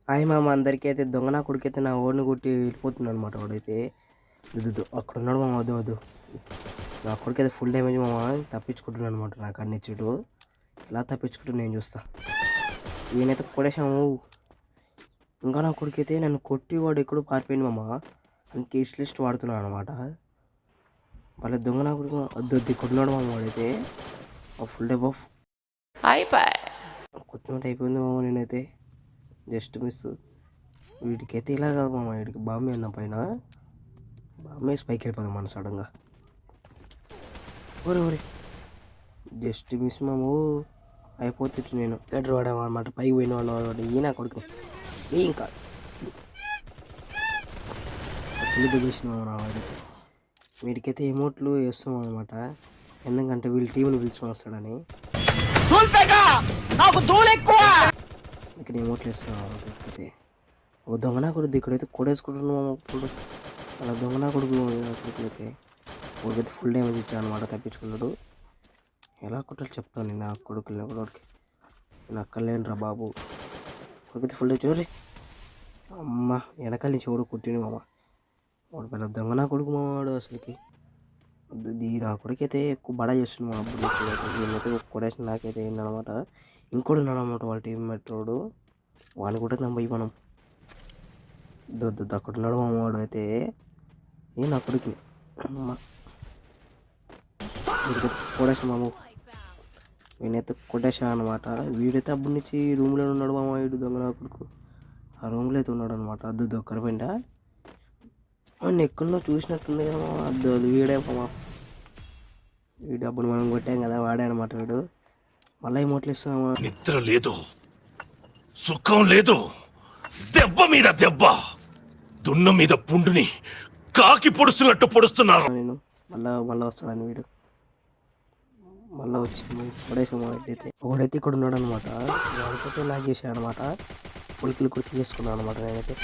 Hi మామ అందరికీ అయితే దొంగ నా కొడుకైతే నా ఓడిని కొట్టి వెళ్ళిపోతున్నాడు అనమాట. వాడైతే అక్కడ ఉన్నాడు మామ. వద్దు వద్దు, నా కొడుకైతే ఫుల్ డ్యామేజ్ మామ. తప్పించుకుంటున్నాను అనమాట. నాకు అన్ని చెడు ఇలా తప్పించుకుంటూ నేను చూస్తా. ఈయనైతే కొడేసాము. ఇంకా నా కొడుకైతే నన్ను కొట్టి వాడు ఎక్కడో పారిపోయింది మామ. అందుకే లిస్ట్ వాడుతున్నాను అనమాట. వాళ్ళ దొంగ నా కొడుకు వద్దు వద్దు కొట్టున్నాడు మామ. వాడైతే ఫుల్ డే బఫ్ అయిపోయి కొట్టినట్టు అయిపోయింది మామ. నేనైతే జస్ట్ మిస్. వీడికైతే ఇలా కాదు మామ. వీడికి బాంబే అన్న పైన బాంబే పైకి వెళ్ళిపోదాం మనం సడన్గా. ఊరే ఊరే జస్ట్ మిస్ మాము. అయిపోతుంది. నేను గడ్డ వాడాము అనమాట. పైకి పోయిన వాడు ఈయన కొడుకు ఇంకా ఫుల్ దిగేసిన మామ. నా వాడికి వీడికైతే ఎమోట్లు వేస్తాం అనమాట. ఎందుకంటే వీళ్ళ టీంని పిలుచుకొని వస్తాడని. ఇక్కడ ఎమోట్లు వేస్తాం. లేకపోతే ఒక దొంగనా కొడుకు ఇక్కడైతే కొడేసుకుంటున్నాము. అప్పుడు అలా దొంగనా కొడుకు కొడుకులైతే కొడుకైతే ఫుల్ డ్యామేజ్ ఇచ్చాను అనమాట. తప్పించుకున్నాడు. ఎలా కొట్టాలి చెప్తాను నేను. నా కొడుకుని కొడుకు నేను అక్కర్లేనురా బాబు. కొడుకైతే ఫుల్ చూడరి అమ్మ. వెనకాల నుంచి ఎవడు కొట్టిండు మామ. వాడు పెద్ద దొంగనా కొడుకు మామ. వాడు అసలుకి నా కొడుకైతే ఎక్కువ బడా చేస్తుంది మా అప్పుడు. నేనైతే కొడేసిన నాకైతే ఏంటనమాట. ఇంకోటి ఉన్నాడనమాట వాళ్ళ టీమ్మేట్ వాడు. వాడిని కూడా నమ్మాయి మనం. అక్కడ ఉన్నాడు మా వాడు అయితే. నా కొడుకు అమ్మ వీడికైతే కొడేసా మామ. నేనైతే కొట్టేసా అనమాట. వీడైతే అప్పటి నుంచి రూమ్లో ఉన్నాడు మామ. వీడు దొంగ నా కొడుకు ఆ రూమ్లో అయితే ఉన్నాడు అనమాట. అద్దు ఒక్కరిపోయిండ వాడిని ఎక్కడో చూసినట్టుంది కదా. అద్దు వీడే మామ. వీడు అప్పుడు మనం కొట్టాం కదా వాడే అనమాట. వీడు మళ్ళీ ఎమోట్లు ఇస్తున్నామా. నిద్ర లేదు, సుఖం లేదు, దెబ్బ మీద దెబ్బ, దున్న మీద పుండుని కాకి పొడుస్తున్నట్టు పొడుస్తున్నారు. నేను మళ్ళీ వస్తాడని వీడు మళ్ళీ వచ్చి పడేసాము. ఒకడైతే ఇక్కడ ఉన్నాడు అనమాట. వాడితో లాగ్ చేశాడు అనమాట. ఉలికిలు కుర్తి చేసుకున్నాను అనమాట నేనైతే.